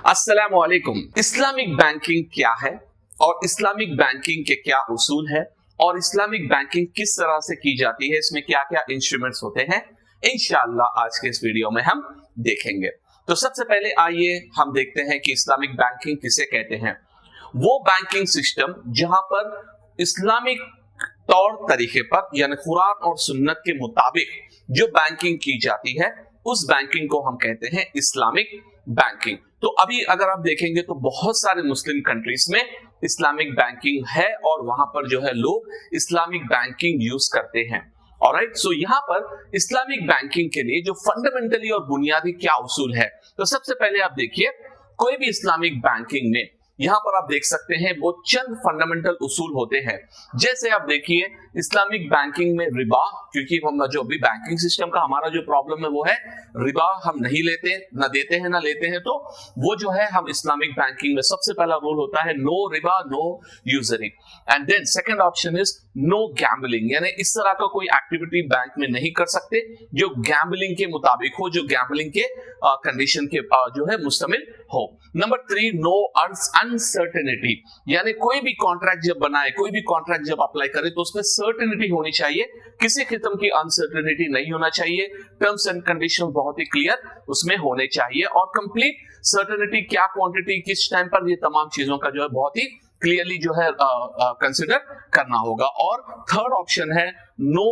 अस्सलामु अलैकुम। Islamic banking क्या है और इस्लामिक बैंकिंग के क्या उसूल है और इस्लामिक बैंकिंग किस तरह से की जाती है, इसमें क्या क्या इंस्ट्रूमेंट्स होते हैं, इंशाअल्लाह आज के इस वीडियो में हम देखेंगे। तो सबसे पहले आइए हम देखते हैं कि इस्लामिक बैंकिंग किसे कहते हैं। वो बैंकिंग सिस्टम जहां पर इस्लामिक तौर तरीके पर यानी कुरान और सुन्नत के मुताबिक जो बैंकिंग की जाती है उस बैंकिंग को हम कहते हैं इस्लामिक बैंकिंग। तो अभी अगर आप देखेंगे तो बहुत सारे मुस्लिम कंट्रीज में इस्लामिक बैंकिंग है और वहां पर जो है लोग इस्लामिक बैंकिंग यूज करते हैं। ऑलराइट, सो यहाँ पर इस्लामिक बैंकिंग के लिए जो फंडामेंटली और बुनियादी क्या उसूल है, तो सबसे पहले आप देखिए कोई भी इस्लामिक बैंकिंग में यहां पर आप देख सकते हैं वो चंद फंडामेंटल उसूल होते हैं। जैसे आप देखिए इस्लामिक बैंकिंग में रिबा, क्योंकि हम जो भी बैंकिंग सिस्टम का हमारा जो प्रॉब्लम है वो है रिबा हम नहीं लेते, ना देते हैं ना लेते हैं, तो वो जो है हम इस्लामिक बैंकिंग में सबसे पहला रूल होता है नो रिबा no usury. And then second option is no gambling, यानी इस तरह का कोई एक्टिविटी बैंक में नहीं कर सकते जो गैम्बलिंग के मुताबिक हो, जो गैम्बलिंग के कंडीशन के जो है मुस्तमिल हो। नंबर 3 नो अनसर्टेनिटी, यानी कोई भी कॉन्ट्रैक्ट जब बनाए, कोई भी कॉन्ट्रैक्ट जब अप्लाई करे तो उसमें सर्टेनिटी होनी चाहिए, किसी किस्म की अनसर्टेनिटी नहीं होना चाहिए। टर्म्स एंड कंडीशन बहुत ही क्लियर उसमें होने चाहिए और कंप्लीट सर्टेनिटी, क्या क्वांटिटी किस टाइम पर, ये तमाम चीजों का जो है बहुत ही क्लियरली जो है कंसिडर करना होगा। और थर्ड ऑप्शन है नो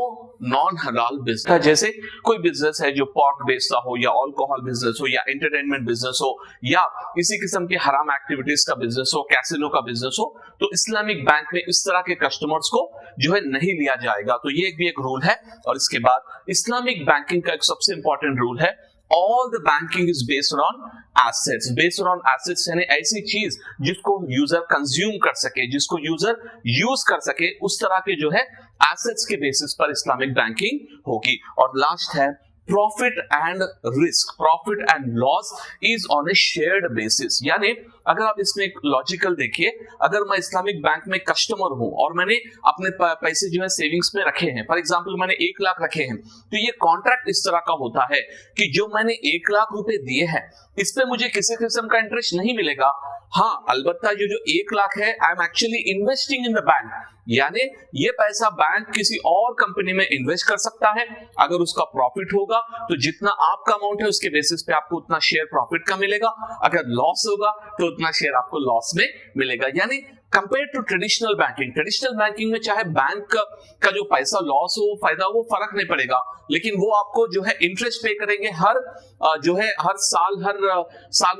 नॉन हलाल बिजनेस, जैसे कोई बिजनेस है जो पोर्क बेचता हो या अल्कोहल बिजनेस हो या एंटरटेनमेंट बिजनेस हो या इसी किस्म के हराम एक्टिविटीज का बिजनेस हो, कैसीनो का बिजनेस हो, तो इस्लामिक बैंक में इस तरह के कस्टमर्स को जो है नहीं लिया जाएगा। तो ये भी एक रूल है। और इसके बाद इस्लामिक बैंकिंग का एक सबसे इंपॉर्टेंट रूल है all the banking is based on assets, based on assets यानी ऐसी चीज जिसको यूजर कंज्यूम कर सके, जिसको यूजर यूज कर सके, उस तरह के जो है एसेट्स के बेसिस पर इस्लामिक बैंकिंग होगी। और लास्ट है profit and risk, profit and loss is on A shared basis, यानी अगर आप इसमें एक लॉजिकल देखिए, अगर मैं इस्लामिक बैंक में कस्टमर हूं और मैंने अपने पैसे जो है सेविंग्स में रखे हैं, फॉर एग्जांपल मैंने 1 लाख रखे हैं, तो ये कॉन्ट्रैक्ट इस तरह का होता है कि जो मैंने 1 लाख रुपए दिए हैं इस पे मुझे किसी किस्म का इंटरेस्ट नहीं मिलेगा। हाँ, अलबत्ता ये जो 1 लाख है I am actually investing in the bank, यानी ये पैसा बैंक किसी और कंपनी में इन्वेस्ट कर सकता है। अगर उसका प्रॉफिट होगा तो जितना आपका अमाउंट है उसके बेसिस पे आपको उतना शेयर प्रॉफिट का मिलेगा, अगर लॉस होगा तो उतना शेयर आपको लॉस में मिलेगा। यानी compare to traditional banking, traditional banking में चाहे बैंक का जो पैसा लॉस हो फायदा हो वो फर्क नहीं पड़ेगा, लेकिन वो आपको जो है इंटरेस्ट पे करेंगे हर साल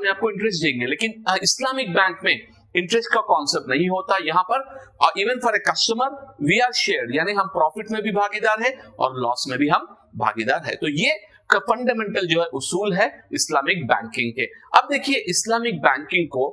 में आपको इंटरेस्ट देंगे। लेकिन इस्लामिक बैंक में इंटरेस्ट का कॉन्सेप्ट नहीं होता। यहाँ पर even for a customer we are shared, यानी हम प्रॉफिट में भी भागीदार है और लॉस में भी हम भागीदार है। तो ये फंडामेंटल जो है उसूल है इस्लामिक बैंकिंग के। अब देखिए इस्लामिक बैंकिंग को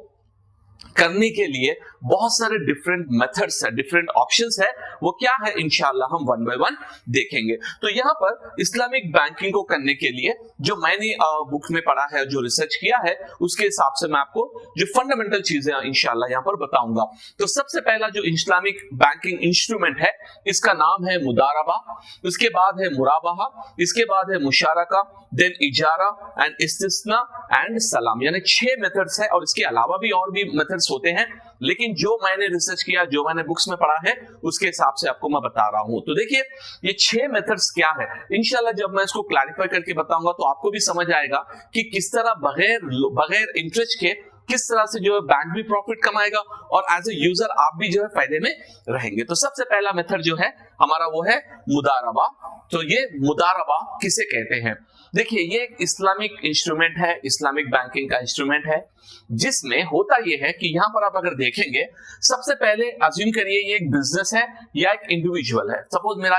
करने के लिए बहुत सारे डिफरेंट मेथड्स है, डिफरेंट ऑप्शंस है, वो क्या है इंशाल्लाह हम वन बाय वन देखेंगे। तो यहाँ पर इस्लामिक बैंकिंग को करने के लिए जो मैंने बुक में पढ़ा है, जो रिसर्च किया है, उसके हिसाब से मैं आपको जो फंडामेंटल चीजें इंशाल्लाह यहाँ पर बताऊंगा। तो सबसे पहला जो इस्लामिक बैंकिंग इंस्ट्रूमेंट है इसका नाम है मुदारबा, उसके बाद है मुराबाहा, इसके बाद है मुशारका, देन इजारा एंड इस्तिस्ना एंड सलाम, यानी 6 मेथड्स है। और इसके अलावा भी और भी मेथड्स होते हैं, लेकिन जो मैंने रिसर्च किया, जो मैंने बुक्स में पढ़ा है, उसके हिसाब से आपको मैं बता रहा हूं। तो देखिए ये 6 मेथड्स क्या है, इंशाल्लाह जब मैं इसको क्लैरिफाई करके बताऊंगा तो आपको भी समझ आएगा कि किस तरह बगैर इंटरेस्ट के किस तरह से जो है बैंक भी प्रॉफिट कमाएगा और एज ए यूजर आप भी जो है फायदे में रहेंगे। तो सबसे पहला मेथड जो है हमारा वो है मुदारबा। तो ये मुदारबा किसे कहते हैं, देखिए ये एक इस्लामिक इंस्ट्रूमेंट है, इस्लामिक बैंकिंग का इंस्ट्रूमेंट है, जिसमें होता ये है कि यहां पर आप अगर देखेंगे, सबसे पहले अज्यूम करिए ये एक बिजनेस है या एक इंडिविजुअल है। सपोज मेरा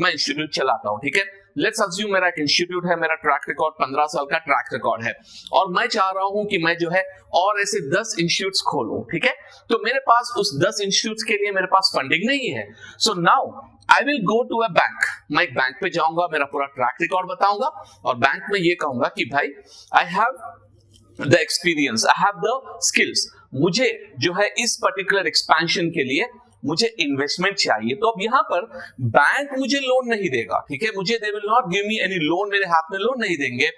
मैं इंस्टीट्यूट चलाता हूं, ठीक है, लेट्स अज्यूम मेरा एक इंस्टीट्यूट है, मेरा ट्रैक रिकॉर्ड 15 साल का ट्रैक रिकॉर्ड है और मैं चाह रहा हूं कि मैं जो है और ऐसे 10 इंस्टीट्यूट्स खोलूं, ठीक है। तो मेरे पास उस 10 इंस्टीट्यूट्स के लिए मेरे पास फंडिंग नहीं है। So now I will go to a bank, मैं एक बैंक पे जाऊंगा, मेरा पूरा ट्रैक रिकॉर्ड बताऊंगा और बैंक में ये कहूंगा कि भाई I have the experience, I have the skills, मुझे जो है इस पर्टिकुलर एक्सपेंशन के लिए मुझे इन्वेस्टमेंट चाहिए। तो अब यहाँ पर बैंक मुझे लोन नहीं देगा, ठीक है, मुझे they will not give me any loan, मेरे हाथ में लोन नहीं देंगे।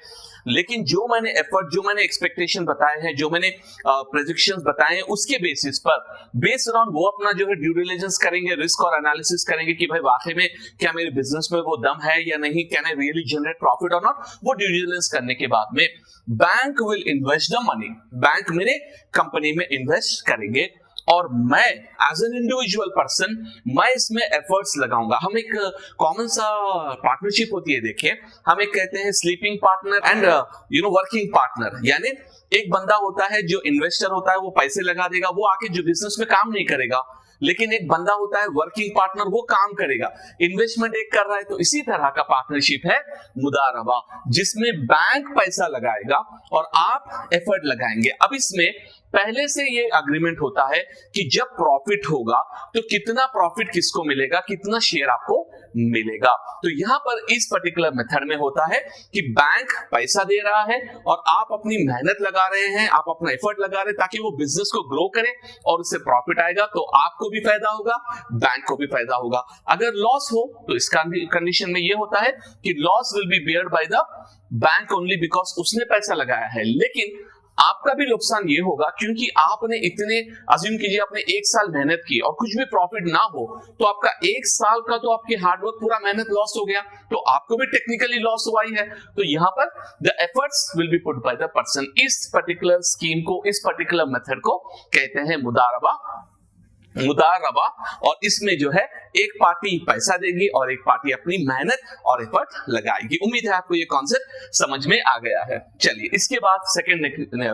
लेकिन जो मैंने एफर्ट, जो मैंने एक्सपेक्टेशन बताए हैं, जो मैंने प्रेडिक्शंस बताए हैं, उसके बेसिस पर, बेस्ड ऑन वो अपना जो है ड्यू डिलिजेंस करेंगे, रिस्क और एनालिसिस करेंगे कि भाई वाकई में क्या मेरे बिजनेस में वो दम है या नहीं, can I really generate profit और नॉट। वो ड्यू डिलिजेंस करने के बाद में bank will invest the money, bank मेरे कंपनी में इन्वेस्ट करेंगे और मैं एज एन इंडिविजुअल पर्सन मैं इसमें एफर्ट्स लगाऊंगा। हम एक कॉमन सा पार्टनरशिप होती है, देखिए हम एक कहते हैं sleeping partner and working partner. यानी एक बंदा होता है जो इन्वेस्टर होता है, वो पैसे लगा देगा, वो आके जो बिजनेस में काम नहीं करेगा। लेकिन एक बंदा होता है वर्किंग पार्टनर, वो काम करेगा, इन्वेस्टमेंट एक कर रहा है। तो इसी तरह का पार्टनरशिप है मुदारबा, जिसमें बैंक पैसा लगाएगा और आप एफर्ट लगाएंगे। अब इसमें पहले से ये अग्रीमेंट होता है कि जब प्रॉफिट होगा तो कितना प्रॉफिट किसको मिलेगा, कितना शेयर आपको मिलेगा। तो यहां पर इस पर्टिकुलर मेथड में होता है कि बैंक पैसा दे रहा है और आप अपनी मेहनत लगा रहे हैं, आप अपना एफर्ट लगा रहे हैं ताकि वो बिजनेस को ग्रो करे और उससे प्रॉफिट आएगा तो आपको भी फायदा होगा, बैंक को भी फायदा होगा। अगर लॉस हो तो इस कंडीशन में ये होता है कि loss will be bear by the bank only because उसने पैसा लगाया है। लेकिन आपका भी नुकसान ये होगा क्योंकि आपने इतने, अज्यूम कीजिए आपने एक साल मेहनत की और कुछ भी प्रॉफिट ना हो तो आपका एक साल का तो आपकी हार्डवर्क पूरा मेहनत लॉस हो गया, तो आपको भी टेक्निकली लॉस हुआ ही है। तो यहाँ पर the efforts will be put by the person. इस पर्टिकुलर स्कीम को, इस पर्टिकुलर मेथड को कहते हैं मुदारबा। और इसमें जो है एक पार्टी पैसा देगी और एक पार्टी अपनी मेहनत और एफर्ट लगाएगी। उम्मीद है आपको ये कॉन्सेप्ट समझ में आ गया है। चलिए इसके बाद सेकंड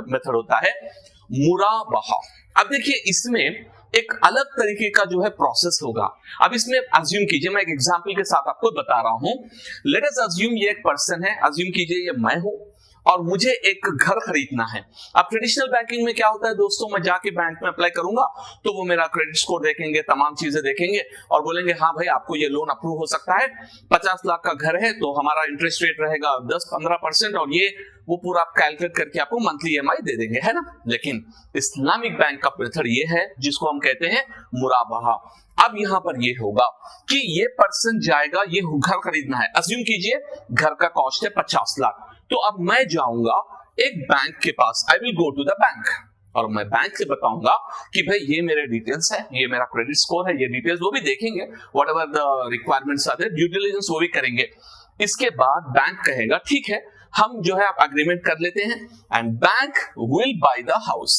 मेथड होता है मुराबहा। अब देखिए इसमें एक अलग तरीके का जो है प्रोसेस होगा। अब इसमें अज्यूम कीजिए, मैं एक एग्जांपल के साथ आपको बता रहा हूं। लेट अस अज्यूम ये एक पर्सन है, अज्यूम कीजिए ये मैं हूं और मुझे एक घर खरीदना है। अब ट्रेडिशनल बैंकिंग में क्या होता है दोस्तों, मैं जाके बैंक में अप्लाई करूंगा तो वो मेरा क्रेडिट स्कोर देखेंगे, तमाम चीजें देखेंगे और बोलेंगे हाँ भाई आपको ये लोन अप्रूव हो सकता है। 50 लाख का घर है तो हमारा इंटरेस्ट रेट रहेगा 10-15% और ये वो पूरा आप कैलकुलेट करके आपको मंथली ईएमआई दे देंगे, है ना। लेकिन इस्लामिक बैंक का मेथड ये है जिसको हम कहते हैं मुराबहा। अब यहां पर ये होगा कि ये पर्सन जाएगा, ये घर खरीदना है, अज्यूम कीजिए घर का कॉस्ट है 50 लाख। तो अब मैं जाऊंगा एक बैंक के पास, I will go to the bank और मैं बैंक से बताऊंगा कि भाई ये मेरे डिटेल्स है, ये मेरा क्रेडिट स्कोर है, ये डिटेल्स वो भी देखेंगे, whatever the requirements are there, due diligence वो भी करेंगे। इसके बाद बैंक कहेगा ठीक है हम जो है आप अग्रीमेंट कर लेते हैं and bank will by the house.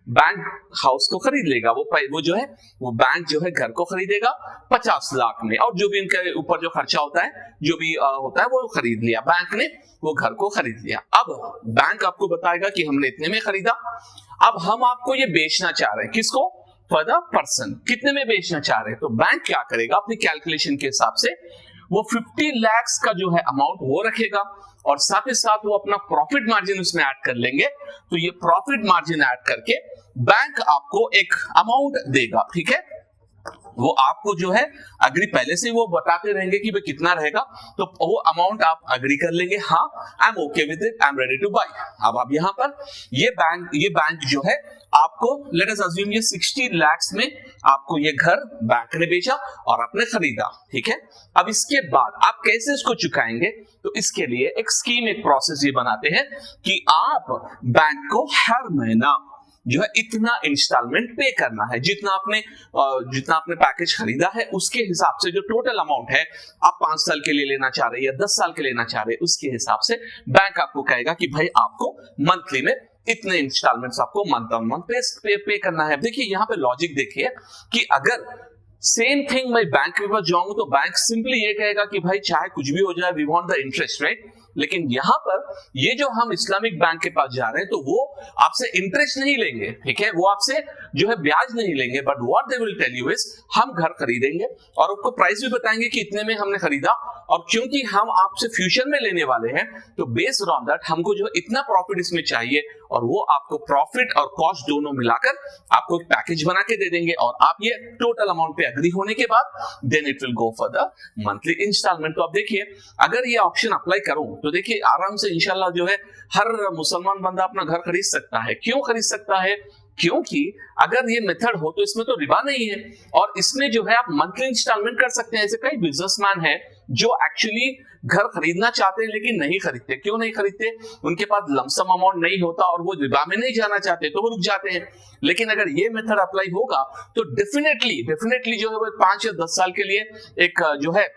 Bank house को खरीद लेगा, वो जो है वो बैंक जो है घर को खरीदेगा 50 लाख में और जो भी इनके ऊपर जो खर्चा होता है, जो भी होता है वो खरीद लिया, बैंक ने वो घर को खरीद लिया। अब बैंक आपको बताएगा कि हमने इतने में खरीदा, अब हम आपको ये बेचना चाह रहे हैं, किसको, फॉर द पर्सन, कितने में बेचना चाह रहे हैं। तो बैंक क्या करेगा अपनी कैलकुलेशन के हिसाब से वो 50 लाख का जो है अमाउंट वो रखेगा और साथ ही साथ वो अपना प्रॉफिट मार्जिन उसमें ऐड कर लेंगे। तो ये प्रॉफिट मार्जिन ऐड करके बैंक आपको एक अमाउंट देगा, ठीक है। वो आपको जो है अग्री पहले से वो बताते रहेंगे कि भाई कितना रहेगा, तो वो अमाउंट आप अग्री कर लेंगे, हाँ I am okay with it, I am ready to buy. अब आप यहाँ पर ये बैंक जो है आपको, लेट अस अज्यूम ये 60 लाख में आपको ये घर बैंक ने बेचा और आपने खरीदा, ठीक है। अब इसके बाद आप कैसे इसको चुकाएंगे, तो इसके लिए एक स्कीम, एक प्रोसेस ये बनाते हैं कि आप बैंक को हर महीना जो है इतना इंस्टॉलमेंट पे करना है, जितना आपने पैकेज खरीदा है उसके हिसाब से जो टोटल अमाउंट है, आप 5 साल के लिए लेना चाह रहे हैं या 10 साल के लेना चाह रहे हैं, उसके हिसाब से बैंक आपको कहेगा कि भाई आपको मंथली में इतने इंस्टॉलमेंट्स आपको मंथ ऑन मंथ पे करना है। देखिए यहाँ पे लॉजिक देखिए कि अगर सेम थिंग मैं बैंक के पास जाऊंगा तो बैंक सिंपली ये कहेगा कि भाई चाहे कुछ भी हो जाए we want the interest, right. लेकिन यहां पर ये जो हम इस्लामिक बैंक के पास जा रहे हैं तो वो आपसे इंटरेस्ट नहीं लेंगे, ठीक है, वो आपसे जो है ब्याज नहीं लेंगे, but what they will tell you is हम घर खरीदेंगे और आपको प्राइस भी बताएंगे कि इतने में हमने खरीदा और क्योंकि हम आपसे फ्यूचर में लेने वाले हैं तो बेस्ड ऑन दैट हमको जो इतना प्रॉफिट इसमें चाहिए और वो आपको प्रॉफिट और कॉस्ट दोनों मिलाकर आपको एक पैकेज बना के दे देंगे और आप ये टोटल अमाउंट पे एग्री होने के बाद then it will go for the monthly instalment. तो आप देखिए अगर ये ऑप्शन अप्लाई करूं तो देखिए आराम से इंशाल्लाह जो है हर मुसलमान बंदा अपना घर खरीद सकता है। क्यों खरीद सकता है, क्योंकि अगर ये मेथड हो तो इसमें तो रिबा नहीं है, और इसमें जो है आप मंथली इंस्टॉलमेंट कर सकते हैं। ऐसे कई बिजनेसमैन हैं जो एक्चुअली घर खरीदना चाहते हैं लेकिन नहीं खरीदते। क्यों नहीं खरीदते? उनके पास लमसम अमाउंट नहीं होता और वो रिबा में नहीं जाना चाहते, तो वो रुक जाते हैं। लेकिन अगर ये मेथड अप्लाई होगा तो डेफिनेटली जो है वो 5 या 10 साल के लिए एक जो है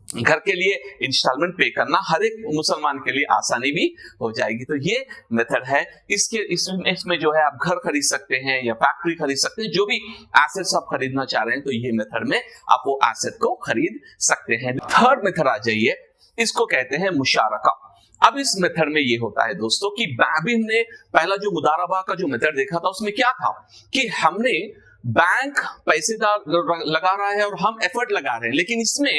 घर के लिए इंस्टॉलमेंट पे करना हर एक मुसलमान के लिए आसानी भी हो जाएगी। तो ये मेथड है। इसमें जो है आप घर खरीद सकते हैं या फैक्ट्री खरीद सकते हैं, जो भी एसेट्स आप खरीदना चाह रहे हैं, तो ये मेथड में आप वो एसेट को खरीद सकते हैं। थर्ड मेथड आ जाइए, इसको कहते हैं मुशारका। अब इस मेथड में ये होता है दोस्तों कि अभी हमने पहला जो मुदारबा का जो मेथड देखा था उसमें क्या था कि हमने बैंक पैसेदार लगा रहा है और हम एफर्ट लगा रहे हैं, लेकिन इसमें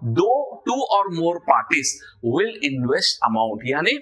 टू और मोर पार्टीज विल इन्वेस्ट अमाउंट, यानी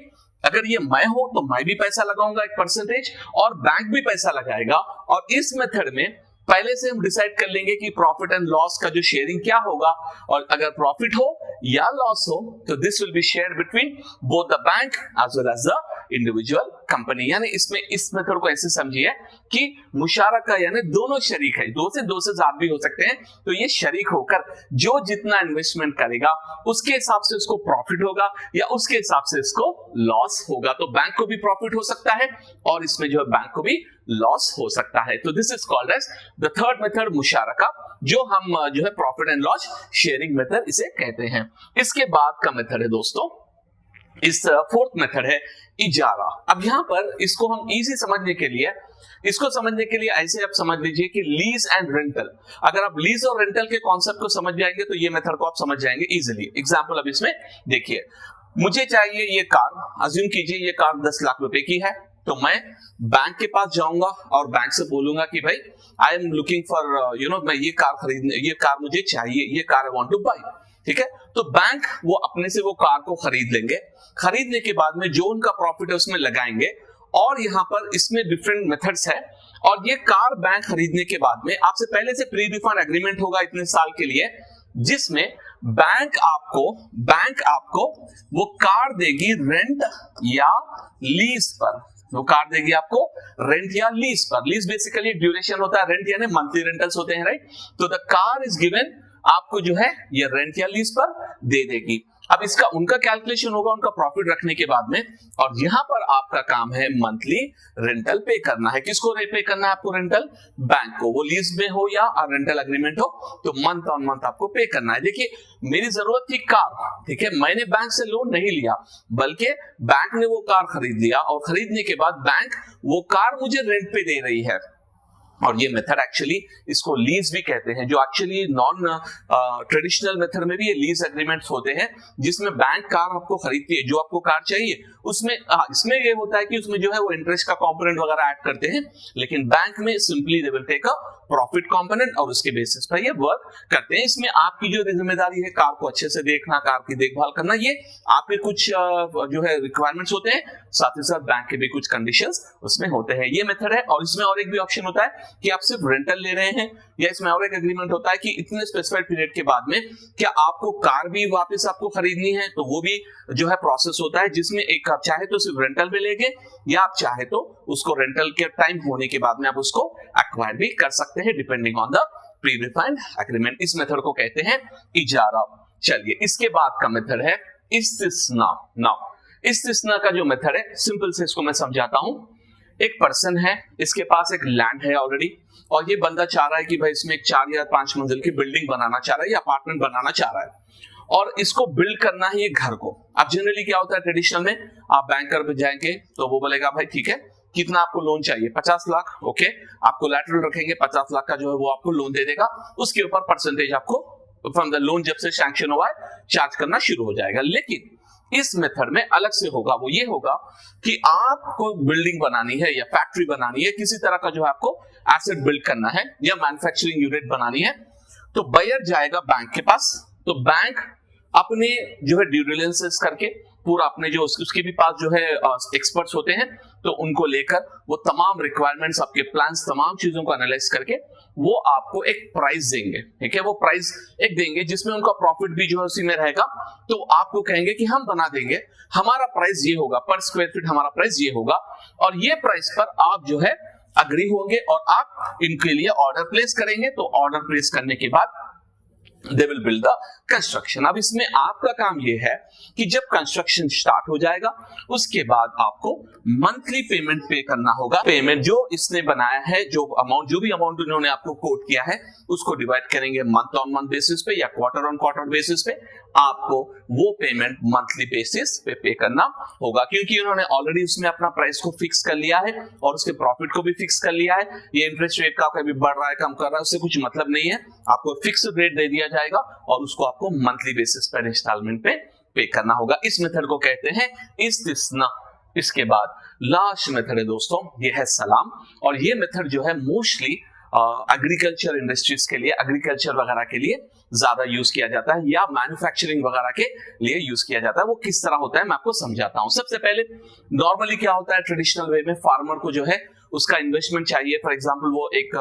अगर ये मैं हूं तो मैं भी पैसा लगाऊंगा एक परसेंटेज और बैंक भी पैसा लगाएगा। और इस मेथड में पहले से हम डिसाइड कर लेंगे कि प्रॉफिट एंड लॉस का जो शेयरिंग क्या होगा, और अगर प्रॉफिट हो या लॉस हो तो this will be shared between both the bank as well as the individual company. यानी इसमें इस मेथड को ऐसे समझिए कि मुशारका यानी दोनों शरीक है, दो से ज्यादा भी हो सकते हैं, तो ये शरीक होकर जो जितना इन्वेस्टमेंट करेगा उसके हिसाब से उसको प्रॉफिट होगा या उसके हिसाब से इसको लॉस होगा। तो बैंक को भी प्रॉफिट हो सकता है और इसमें जो है बैंक को भी लॉस हो सकता है। तो this is called as the third method मुशारका, जो हम जो है profit and loss sharing method इसे कहते हैं। इसके बाद का मेथड है दोस्तों, इस फोर्थ मेथड है इजारा। अब यहां पर इसको हम इजी समझने के लिए ऐसे आप समझ लीजिए कि लीज एंड रेंटल। अगर आप लीज और रेंटल के कॉन्सेप्ट को समझ जाएंगे तो ये मेथड को आप समझ जाएंगे इजीली। एग्जांपल अब इसमें देखिए, मुझे चाहिए ये कार, अज्यूम कीजिए ये कार 10 लाख रुपए की है, तो मैं बैंक के पास जाऊंगा और बैंक से बोलूंगा कि भाई आई एम लुकिंग फॉर मैं ये कार मुझे चाहिए, ये car I want to buy. ठीक है, तो बैंक वो अपने से वो कार को खरीद लेंगे। खरीदने के बाद में जो उनका प्रॉफिट है उसमें लगाएंगे, और यहाँ पर इसमें डिफरेंट मेथड्स है। और ये कार बैंक खरीदने के बाद में आपसे पहले से प्री डिफाइंड एग्रीमेंट होगा इतने साल के लिए, जिसमें बैंक आपको वो कार देगी रेंट या लीज पर। वो कार देगी आपको रेंट या लीज पर। लीज बेसिकली ड्यूरेशन होता है, रेंट यानी मंथली रेंटल्स होते हैं, राइट। तो द कार इज गिवन, आपको जो है ये रेंट या लीज पर दे देगी। अब इसका उनका कैलकुलेशन होगा उनका प्रॉफिट रखने के बाद में, और यहां पर आपका काम है मंथली रेंटल पे करना है। किसको पे करना है आपको रेंटल? बैंक को। वो लीज में हो या रेंटल एग्रीमेंट हो, तो मंथ ऑन मंथ आपको पे करना है। देखिए, मेरी जरूरत थी कार, ठीक है, मैंने बैंक से लोन नहीं लिया, बल्कि बैंक ने वो कार खरीद लिया, और खरीदने के बाद बैंक वो कार मुझे रेंट पे दे रही है। और ये मेथड एक्चुअली इसको लीज भी कहते हैं, जो एक्चुअली नॉन ट्रेडिशनल मेथड में भी ये लीज एग्रीमेंट्स होते हैं, जिसमें बैंक कार आपको खरीदती है, जो आपको कार चाहिए उसमें इसमें ये होता है कि उसमें जो है वो इंटरेस्ट का कंपोनेंट वगैरह ऐड करते हैं, लेकिन बैंक में simply they will take a profit component और उसके बेसिस पर ये वर्क करते हैं। इसमें आपकी जो जिम्मेदारी है कार को अच्छे से देखना, कार की देखभाल करना, ये आपके कुछ जो है रिक्वायरमेंट्स होते हैं, साथ ही साथ बैंक के भी कुछ कंडीशंस उसमें होते हैं। ये मेथड है। और इसमें और एक भी ऑप्शन होता है कि आप सिर्फ रेंटल ले रहे हैं, या इसमें और एक एग्रीमेंट होता है कि इतने स्पेसिफाइड पीरियड के बाद में क्या आपको कार भी वापस आपको खरीदनी है, तो वो भी जो है प्रोसेस होता है, जिसमें एक आप चाहे तो सिर्फ रेंटल में लेंगे, या आप चाहे तो उसको रेंटल के टाइम होने के बाद में आप उसको एक्वायर भी कर सकते हैं, depending on the pre defined agreement. इस मेथड को कहते हैं इजारा। चलिए, इसके बाद का मेथड है इस्तिस्ना। नाउ इस्तिस्ना का जो मेथड है, सिंपल से इसको मैं समझाता हूं। एक पर्सन है, इसके पास एक लैंड है ऑलरेडी, और ये बंदा चाह रहा है कि भाई इसमें एक 4 या 5 मंजिल की बिल्डिंग बनाना चाह रहा है या अपार्टमेंट बनाना चाह रहा है, और इसको बिल्ड करना है ये घर को। अब जनरली क्या होता है ट्रेडिशनल में, आप बैंकर पे जाएंगे तो वो बोलेगा भाई ठीक है, कितना आपको लोन चाहिए? 50 लाख। ओके, आपको लैटरल रखेंगे, 50 लाख का जो है वो आपको लोन दे देगा, उसके ऊपर परसेंटेज आपको फ्रॉम द लोन जब से सैंक्शन हुआ है चार्ज करना शुरू हो जाएगा। लेकिन इस मेथड में अलग से होगा, वो ये होगा कि आपको बिल्डिंग बनानी है या फैक्ट्री बनानी है, किसी तरह का जो है आपको एसेट बिल्ड करना है या मैन्युफैक्चरिंग यूनिट बनानी है, तो बायर जाएगा बैंक के पास। तो बैंक अपने जो है ड्यू डिलिजेंस करके पूरा अपने जो उसके भी पास जो है एक्सपर्ट्स होते हैं, तो उनको लेकर वो तमाम रिक्वायरमेंट्स, आपके प्लान्स, तमाम चीजों को एनालाइज करके वो आपको एक प्राइस देंगे। ठीक है, वो प्राइस एक देंगे जिसमें उनका प्रॉफिट भी जो है उसी में रहेगा। तो आपको कहेंगे कि हम बना देंगे, हमारा प्राइस ये होगा, पर स्क्वायर फीट हमारा प्राइस ये होगा, और ये प्राइस पर आप जो है अग्री होंगे और आप इनके लिए ऑर्डर प्लेस करेंगे। तो ऑर्डर प्लेस करने के बाद they will build the construction. अब इसमें आपका काम ये है कि जब कंस्ट्रक्शन स्टार्ट हो जाएगा उसके बाद आपको मंथली पेमेंट पे करना होगा। पेमेंट जो इसने बनाया है, जो भी अमाउंट इन्होंने आपको कोट किया है, उसको डिवाइड करेंगे मंथ ऑन मंथ बेसिस पे या क्वार्टर ऑन क्वार्टर बेसिस पे। आपको वो पेमेंट मंथली बेसिस पे करना होगा, क्योंकि उन्होंने ऑलरेडी उसमें अपना प्राइस को फिक्स कर लिया है और उसके प्रॉफिट को भी फिक्स कर लिया है। ये इंटरेस्ट रेट का कभी बढ़ रहा है कम कर रहा है उससे कुछ मतलब नहीं है, आपको फिक्स्ड रेट दे दिया जाएगा और उसको आपको मंथली बेसिस पर इंस्टॉलमेंट पे करना होगा। इस मेथड को कहते हैं इस्तिस्ना। इसके बाद लास्ट मेथड है दोस्तों, ये है सलाम। और ये मेथड जो है मोस्टली एग्रीकल्चर इंडस्ट्रीज के लिए, एग्रीकल्चर वगैरह के लिए ज्यादा यूज किया जाता है या मैन्युफैक्चरिंग वगैरह के लिए यूज किया जाता है। वो किस तरह होता है मैं आपको समझाता हूं। सबसे पहले नॉर्मली क्या होता है, ट्रेडिशनल वे में फार्मर को जो है उसका इन्वेस्टमेंट चाहिए। फॉर एग्जांपल वो एक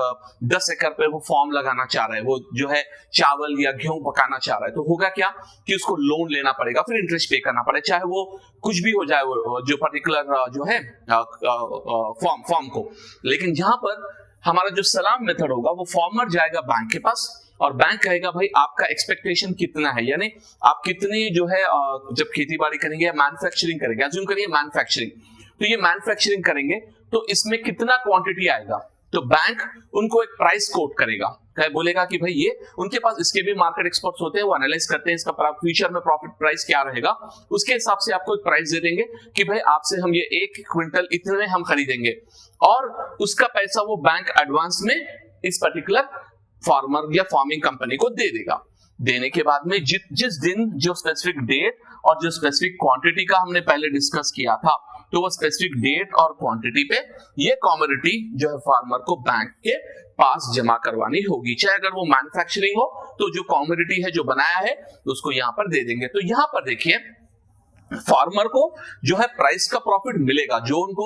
10 एकड़ पे वो फार्म लगाना चाह रहा है, वो जो है चावल या गेहूं पकाना चाह रहा है, तो होगा क्या कि उसको लोन लेना पड़ेगा, फिर इंटरेस्ट पे करना पड़ेगा, चाहे वो कुछ भी हो जाए वो जो पर्टिकुलर जो है फार्म को। लेकिन जहां पर हमारा जो सलाम मेथड होगा, वो फार्मर जाएगा बैंक के पास और बैंक कहेगा भाई आपका एक्सपेक्टेशन कितना है, यानी आप कितनी जो है जब खेती बाड़ी करेंगे या मैन्युफैक्चरिंग करेंगे, अज्यूम करिए मैन्युफैक्चरिंग, तो ये मैन्युफैक्चरिंग करेंगे तो इसमें कितना क्वांटिटी आएगा। तो बैंक उनको एक प्राइस कोट करेगा, बोलेगा कि भाई ये, उनके पास इसके भी मार्केट एक्सपर्ट्स होते हैं, वो एनालाइज करते हैं इसका फ्यूचर में प्रॉफिट प्राइस क्या रहेगा, उसके हिसाब से आपको एक प्राइस दे देंगे कि भाई आपसे हम ये 1 क्विंटल इतने हम खरीदेंगे, और उसका पैसा वो बैंक एडवांस में इस पर्टिकुलर फार्मर या फार्मिंग कंपनी को दे देगा। देने के बाद में जिस दिन जो स्पेसिफिक डेट और जो स्पेसिफिक क्वांटिटी का हमने पहले डिस्कस किया था, तो वो स्पेसिफिक डेट और क्वांटिटी पे ये कमोडिटी जो है फार्मर को बैंक के पास जमा करवानी होगी। चाहे अगर वो मैन्युफैक्चरिंग हो तो जो कमोडिटी है जो बनाया है उसको यहां पर दे देंगे। तो यहां पर देखिए फार्मर को जो है प्राइस का प्रॉफिट मिलेगा, जो उनको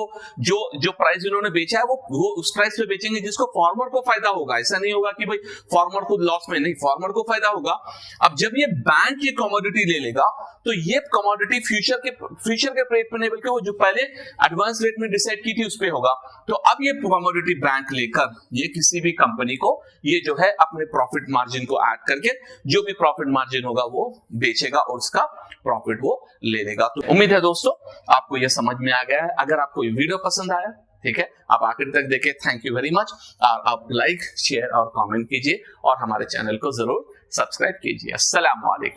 जो प्राइस उन्होंने बेचा है वो उस प्राइस पे बेचेंगे जिसको फार्मर को फायदा होगा। ऐसा नहीं होगा कि भाई फार्मर को लॉस में, नहीं, फार्मर को फायदा होगा। अब जब ये बैंक ये कमोडिटी ले लेगा तो ये कमोडिटी फ्यूचर के रेट पे नहीं बल्कि वो जो पहले एडवांस रेट में डिसाइड की थी उस पे होगा। तो अब ये कमोडिटी बैंक लेकर ये किसी भी कंपनी को ये जो है अपने प्रॉफिट मार्जिन को ऐड करके जो भी प्रॉफिट मार्जिन होगा वो बेचेगा और उसका प्रॉफिट वो ले लेगा। तो उम्मीद है दोस्तों आपको यह समझ में आ गया है। अगर आपको ये वीडियो पसंद आया, ठीक है, आप आखिर तक देखें, थैंक यू वेरी मच। आप लाइक, शेयर और कमेंट कीजिए और हमारे चैनल को जरूर सब्सक्राइब कीजिए। अस्सलाम वालेकुम।